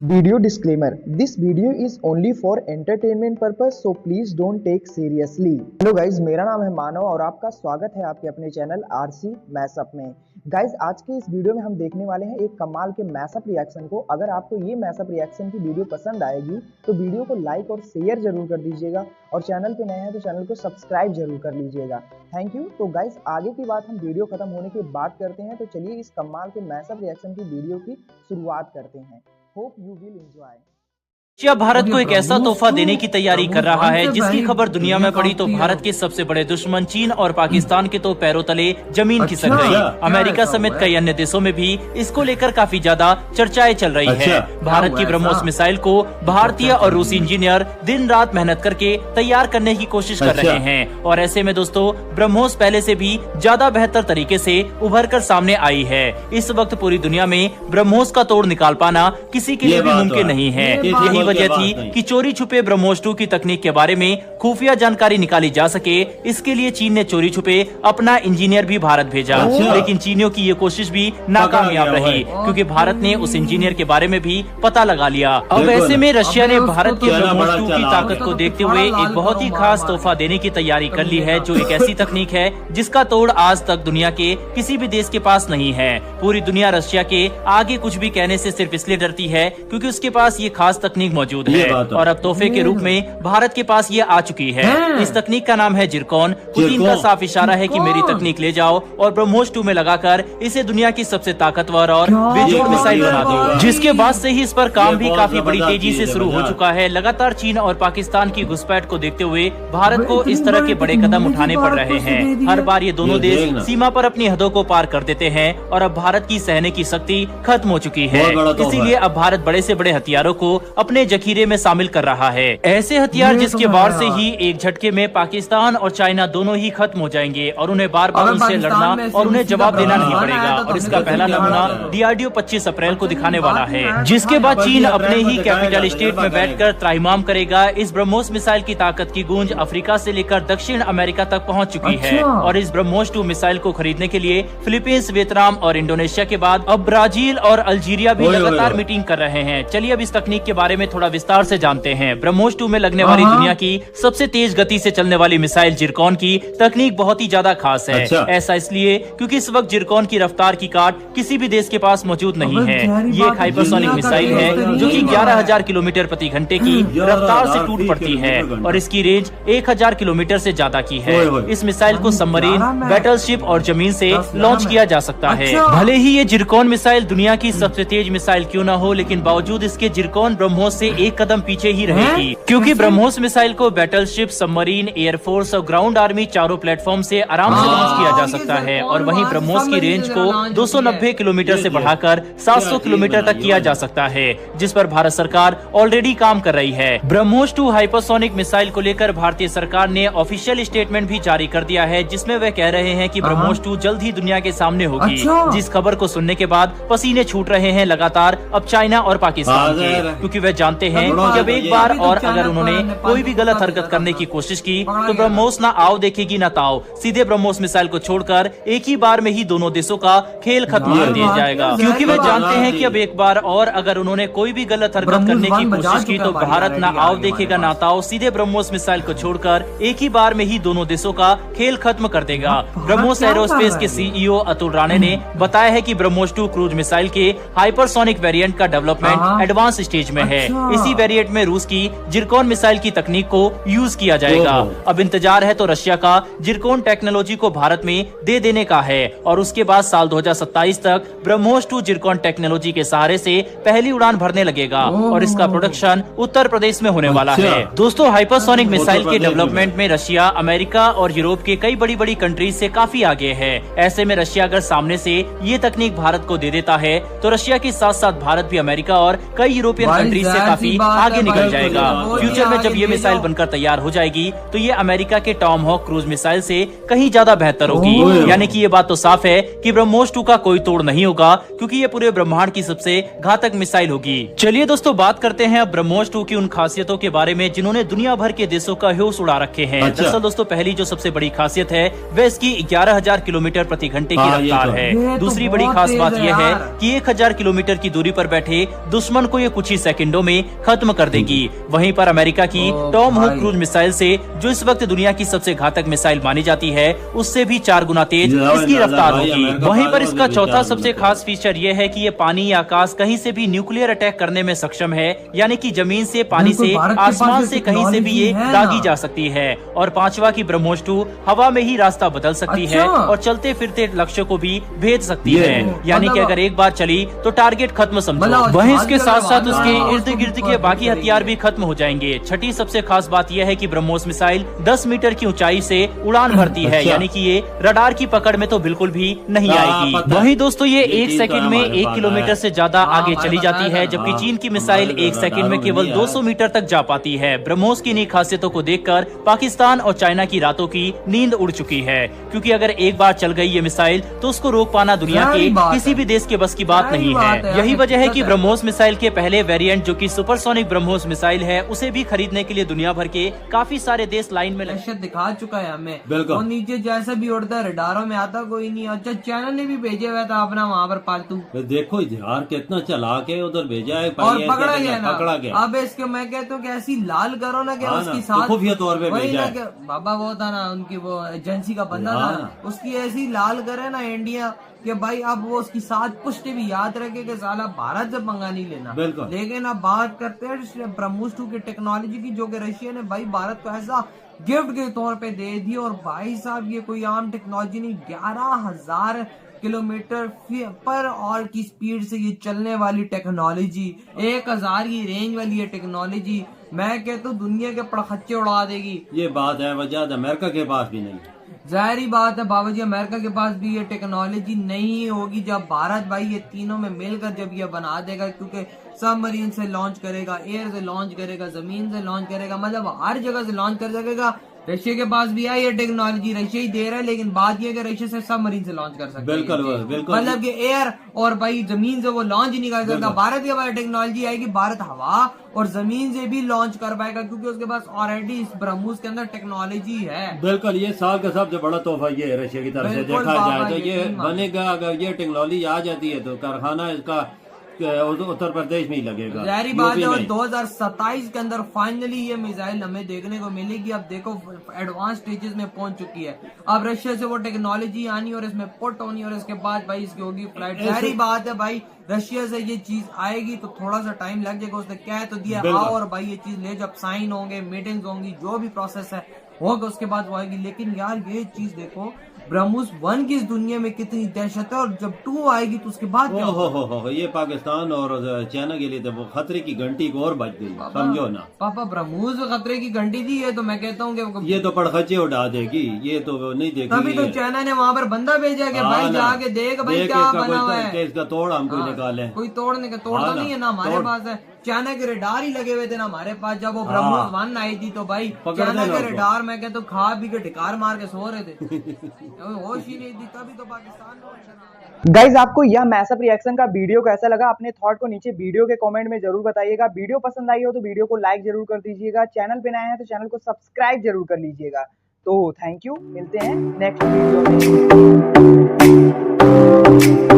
Video disclaimer: This video is only for entertainment purpose, so please don't take seriously. Hello guys, मेरा नाम है मानव और आपका स्वागत है आपके अपने चैनल आरसी मैशअप में। गाइज, आज के इस वीडियो में हम देखने वाले हैं एक कमाल के मैशअप रिएक्शन को। अगर आपको ये मैशअप रिएक्शन की वीडियो पसंद आएगी तो वीडियो को लाइक और शेयर जरूर कर दीजिएगा और चैनल पे नए हैं तो चैनल को सब्सक्राइब जरूर कर लीजिएगा। Thank you. तो गाइज, आगे की बात हम वीडियो खत्म होने के बाद करते हैं, तो चलिए इस कमाल के मैशअप रिएक्शन की वीडियो की शुरुआत करते हैं। Hope you will enjoy. Russia Bharat को एक ऐसा तोहफा देने की तैयारी कर रहा है जिसकी खबर दुनिया में पड़ी तो भारत के सबसे बड़े दुश्मन चीन और पाकिस्तान के तो पैरों तले जमीन खिसक गई। अमेरिका समेत कई अन्य देशों में भी इसको लेकर काफी ज्यादा चर्चाएं चल रही है। भारत की ब्रह्मोस मिसाइल को भारतीय और रूसी इंजीनियर दिन रात मेहनत करके तैयार करने की कोशिश कर रहे हैं और ऐसे में दोस्तों ब्रह्मोस पहले से भी ज्यादा बेहतर तरीके से उभर कर सामने आई है। इस वक्त पूरी दुनिया में ब्रह्मोस का तोड़ निकाल पाना किसी के लिए भी मुमकिन नहीं है। यही वजह थी कि चोरी छुपे ब्रह्मोस 2 की तकनीक के बारे में खुफिया जानकारी निकाली जा सके। इसके लिए चीन ने चोरी छुपे अपना इंजीनियर भी भारत भेजा, लेकिन चीनियों की ये कोशिश भी नाकामयाब रही क्योंकि भारत ने उस इंजीनियर के बारे में भी पता लगा लिया। अब ऐसे में रशिया ने भारत के ब्रह्मोस 2 की ताकत को देखते हुए एक बहुत ही खास तोहफा देने की तैयारी कर ली है, जो एक ऐसी तकनीक है जिसका तोड़ आज तक दुनिया के किसी भी देश के पास नहीं है। पूरी दुनिया रशिया के आगे कुछ भी कहने से सिर्फ इसलिए डरती है क्योंकि उसके पास ये खास तकनीक मौजूद है और अब तोहफे के रूप में भारत के पास ये आ चुकी है। इस तकनीक का नाम है जिरकॉन। पुतिन का साफ इशारा है कि मेरी तकनीक ले जाओ और ब्रह्मोस 2 में लगाकर इसे दुनिया की सबसे ताकतवर और बेजोड़ मिसाइल बना दो। जिसके बाद से ही इस पर काम भी काफी बड़ी तेजी से शुरू हो चुका है। लगातार चीन और पाकिस्तान की घुसपैठ को देखते हुए भारत को इस तरह के बड़े कदम उठाने पड़ रहे हैं। हर बार ये दोनों देश सीमा पर अपनी हदों को पार कर देते हैं और अब भारत की सहने की शक्ति खत्म हो चुकी है। इसीलिए अब भारत बड़े से बड़े हथियारों को अपने जखीरे में शामिल कर रहा है। ऐसे हथियार जिसके वार से ही एक झटके में पाकिस्तान और चाइना दोनों ही खत्म हो जाएंगे और उन्हें बार बार उनसे लड़ना और उन्हें जवाब देना नहीं पड़ेगा। और इसका पहला नमूना DRDO 25 अप्रैल को दिखाने वाला है, जिसके बाद चीन अपने ही कैपिटल स्टेट में बैठकर त्राहिमाम करेगा। इस ब्रह्मोस मिसाइल की ताकत की गूंज अफ्रीका से लेकर दक्षिण अमेरिका तक पहुँच चुकी है और इस ब्रह्मोस 2 मिसाइल को खरीदने के लिए फिलीपींस, वियतनाम और इंडोनेशिया के बाद अब ब्राजील और अल्जीरिया भी लगातार मीटिंग कर रहे हैं। चलिए अब इस तकनीक के बारे में थोड़ा विस्तार से जानते हैं। ब्रह्मोस 2 में लगने वाली दुनिया की सबसे तेज गति से चलने वाली मिसाइल जिरकॉन की तकनीक बहुत ही ज्यादा खास है। ऐसा इसलिए क्योंकि इस वक्त जिरकॉन की रफ्तार की काट किसी भी देश के पास मौजूद नहीं है। ये एक हाइपरसोनिक मिसाइल है जो कि 11,000 किलोमीटर प्रति घंटे की रफ्तार से टूट पड़ती है और इसकी रेंज 1,000 किलोमीटर से ज्यादा की है। इस मिसाइल को सबमरीन, बैटलशिप और जमीन से लॉन्च किया जा सकता है। भले ही ये जिरकॉन मिसाइल दुनिया की सबसे तेज मिसाइल क्यों न हो, लेकिन बावजूद इसके जिरकॉन ब्रह्मोस से एक कदम पीछे ही रहेगी क्योंकि ब्रह्मोस मिसाइल को बैटलशिप, सबमरीन, एयरफोर्स और ग्राउंड आर्मी चारों प्लेटफॉर्म से आराम से लॉन्च किया जा सकता है और वहीं ब्रह्मोस की रेंज को 290 किलोमीटर से बढ़ाकर 700 किलोमीटर तक किया जा सकता है, जिस पर भारत सरकार ऑलरेडी काम कर रही है। ब्रह्मोस 2 हाइपरसोनिक मिसाइल को लेकर भारतीय सरकार ने ऑफिशियल स्टेटमेंट भी जारी कर दिया है, जिसमें वे कह रहे हैं कि ब्रह्मोस 2 जल्द ही दुनिया के सामने होगी। जिस खबर को सुनने के बाद पसीने छूट रहे हैं लगातार अब चाइना और पाकिस्तान के, क्योंकि वे जानते हैं कि अब एक बार और अगर उन्होंने कोई भी गलत हरकत करने की कोशिश की तो ब्रह्मोस ना आओ देखेगी ना ताओ। सीधे ब्रह्मोस मिसाइल को छोड़कर एक ही बार में ही दोनों देशों का खेल खत्म कर दिया जाएगा, क्योंकि वे जानते हैं कि अब एक बार और अगर उन्होंने कोई भी गलत हरकत करने की कोशिश की तो भारत ना आओ देखेगा ना ताओ। सीधे ब्रह्मोस मिसाइल को छोड़कर एक ही बार में ही दोनों देशों का खेल खत्म कर देगा। ब्रह्मोस एरोस्पेस के CEO अतुल राणे ने बताया है कि ब्रह्मोस 2 क्रूज मिसाइल के हाइपरसोनिक वेरिएंट का डेवलपमेंट एडवांस स्टेज में है। इसी वेरिएंट में रूस की जिरकॉन मिसाइल की तकनीक को यूज किया जाएगा। अब इंतजार है तो रशिया का जिरकॉन टेक्नोलॉजी को भारत में दे देने का है और उसके बाद साल 2027 तक ब्रह्मोस 2 जिरकॉन टेक्नोलॉजी के सहारे से पहली उड़ान भरने लगेगा और इसका प्रोडक्शन उत्तर प्रदेश में होने वाला है। दोस्तों, हाइपरसोनिक मिसाइल के डेवलपमेंट में रशिया, अमेरिका और यूरोप के कई बड़ी बड़ी कंट्रीज से काफी आगे है। ऐसे में रशिया अगर सामने से ये तकनीक भारत को दे देता है तो रशिया के साथ साथ भारत भी अमेरिका और कई यूरोपियन कंट्रीज से काफी आगे निकल जाएगा। फ्यूचर में जब ये मिसाइल बनकर तैयार हो जाएगी तो ये अमेरिका के टॉम हॉक क्रूज मिसाइल से कहीं ज्यादा बेहतर होगी। यानी कि ये बात तो साफ है कि ब्रह्मोस 2 का कोई तोड़ नहीं होगा, क्योंकि ये पूरे ब्रह्मांड की सबसे घातक मिसाइल होगी। चलिए दोस्तों, बात करते हैं अब ब्रह्मोस 2 की उन खासियतों के बारे में जिन्होंने दुनिया भर के देशों का होश उड़ा रखे हैं। दरअसल दोस्तों, पहली जो सबसे बड़ी खासियत है वह इसकी 11,000 किलोमीटर प्रति घंटे की रफ्तार है। दूसरी बड़ी खास बात यह है कि 1,000 किलोमीटर की दूरी पर बैठे दुश्मन को ये कुछ ही सेकंडों में खत्म कर देगी। वहीं पर अमेरिका की टॉम हॉक क्रूज मिसाइल से, जो इस वक्त दुनिया की सबसे घातक मिसाइल मानी जाती है, उससे भी 4 गुना तेज इसकी रफ्तार होगी। वहीं पर इसका चौथा सबसे खास फीचर यह है कि ये पानी या आकाश कहीं से भी न्यूक्लियर अटैक करने में सक्षम है। यानी कि जमीन से, पानी से, आसमान से, कहीं से भी ये दागी जा सकती है। और पांचवा की ब्रह्मोस 2 हवा में ही रास्ता बदल सकती है और चलते फिरते लक्ष्य को भी भेज सकती है। यानी कि अगर एक बार चली तो टारगेट खत्म समझो। वहीं इसके साथ साथ उसके इर्द गिर्द के बाकी हथियार भी खत्म हो जाएंगे। छठी सबसे खास बात यह है कि ब्रह्मोस मिसाइल 10 मीटर की ऊंचाई से उड़ान भरती है। यानी कि ये रडार की पकड़ में तो बिल्कुल भी नहीं आएगी। वहीं दोस्तों, ये 1 सेकंड में 1 किलोमीटर से ज्यादा आगे चली जाती है, जबकि चीन की मिसाइल 1 सेकंड में केवल 200 मीटर तक जा पाती है। ब्रह्मोस की इन्हीं खासियतों को देखकर पाकिस्तान और चाइना की रातों की नींद उड़ चुकी है, क्योंकि अगर एक बार चल गई ये मिसाइल तो उसको रोक पाना दुनिया के किसी भी देश के बस की बात नहीं है। यही वजह है कि ब्रह्मोस मिसाइल के पहले वेरिएंट, जो कि सुपरसोनिक ब्रह्मोस मिसाइल है, उसे भी खरीदने के लिए दुनिया भर के काफी सारे देश लाइन में दिखा चुका है हमें। वो नीचे जैसा भी उड़ता है रडारों में आता कोई नहीं। अच्छा, चाइना ने भी भेजे हुआ था अपना वहाँ पर पालतू। देखो यार कितना चला के उधर भेजा है और पकड़ा गया ना। अब इसके मैं कहता हूँ कि ऐसी लाल करो ना कि उसकी साथ खुफिया तौर पे भेजा है। बाबा वो था ना, उनकी वो एजेंसी का बंदा था ना, उसकी ऐसी लाल करे ना इंडिया कि भाई अब वो उसकी साथ पुष्टि भी याद रखे कि साला भारत से पंगा नहीं लेना। लेकिन अब बात करते हैं ब्रह्मोस 2 की टेक्नोलॉजी की, जो कि रशिया ने भाई भारत को ऐसा गिफ्ट के तौर पे दे दी। और भाई साहब, ये कोई आम टेक्नोलॉजी नहीं, 11,000 किलोमीटर पर आवर की स्पीड से ये चलने वाली टेक्नोलॉजी, 1,000 की रेंज वाली ये टेक्नोलॉजी, मैं कहता हूँ दुनिया के पड़खच्चे उड़ा देगी। ये बात है, वजह अमेरिका के पास भी नहीं। जाहिर बात है बाबा जी, अमेरिका के पास भी ये टेक्नोलॉजी नहीं होगी। जब भारत भाई ये तीनों में मिलकर जब ये बना देगा, क्योंकि सबमरीन से लॉन्च करेगा, एयर से लॉन्च करेगा, जमीन से लॉन्च करेगा, मतलब हर जगह से लॉन्च कर सकेगा। रशिया के पास भी है ये टेक्नोलॉजी, रशिया ही दे रहा है, लेकिन बात ये है कि रशिया से सबमरीन से लॉन्च कर सकता है। बिल्कुल मतलब कि एयर और भाई जमीन से वो लॉन्च ही नहीं कर सकता। भारत के पास टेक्नोलॉजी आएगी, भारत हवा और जमीन से भी लॉन्च कर पाएगा, क्योंकि उसके पास ऑलरेडी इस ब्रह्मोस के अंदर टेक्नोलॉजी है। बिल्कुल, ये साल का सबसे बड़ा तोहफा ये है रशिया की तरफ से देखा जाए तो। ये बनेगा, अगर ये टेक्नोलॉजी आ जाती है तो कारखाना इसका उत्तर प्रदेश में ही लगेगा। जारी बात है। और 2027 के अंदर फाइनली ये मिसाइल हमें देखने को मिलेगी। अब देखो एडवांस स्टेजेस में पहुंच चुकी है। अब रशिया से वो टेक्नोलॉजी आनी और इसमें पुट होनी और इसके बाद भाई इसकी होगी फ्लाइट। जारी बात है भाई, रशिया से ये चीज आएगी तो थोड़ा सा टाइम लग जाएगा। उसने कह तो दिया आओ और भाई ये चीज ले, जब साइन होंगे, मीटिंग्स होंगी, जो भी प्रोसेस है होगा उसके बाद वो आएगी। लेकिन यार ये चीज देखो, ब्रह्मोस 1 की इस दुनिया में कितनी दहशत है, और जब 2 आएगी तो उसके बाद क्या हो ये पाकिस्तान और चाइना के लिए तो वो खतरे की घंटी को और बज गई, समझो ना। पापा ब्रह्मोस खतरे की घंटी दी है, तो मैं कहता हूँ कि ये तो पड़खचे उड़ा देगी, ये तो नहीं देगी। तभी तो चाइना ने वहाँ पर बंदा भेजा कि भाई जाके देख भाई क्या बना हुआ है, इसका तोड़ हमको निकाले। कोई तोड़ने का तोड़ तो नहीं है ना हमारे पास है। चाइना के रेडार ही लगे हुए थे ना हमारे पास। जब वो ब्रह्मोस 1 आई थी तो भाई चाइना के रेडार मैं कहता हूँ खा पी के ढिकार मार के सो रहे थे, होश ही नहीं थी। तभी तो पाकिस्तान। गाइज, आपको यह मैसअप रिएक्शन का वीडियो कैसा लगा? अपने थॉट को नीचे वीडियो के कमेंट में जरूर बताइएगा। वीडियो पसंद आई हो तो वीडियो को लाइक जरूर कर दीजिएगा। चैनल पे नए हैं तो चैनल को सब्सक्राइब जरूर कर लीजिएगा। तो थैंक यू, मिलते हैं नेक्स्ट वीडियो में।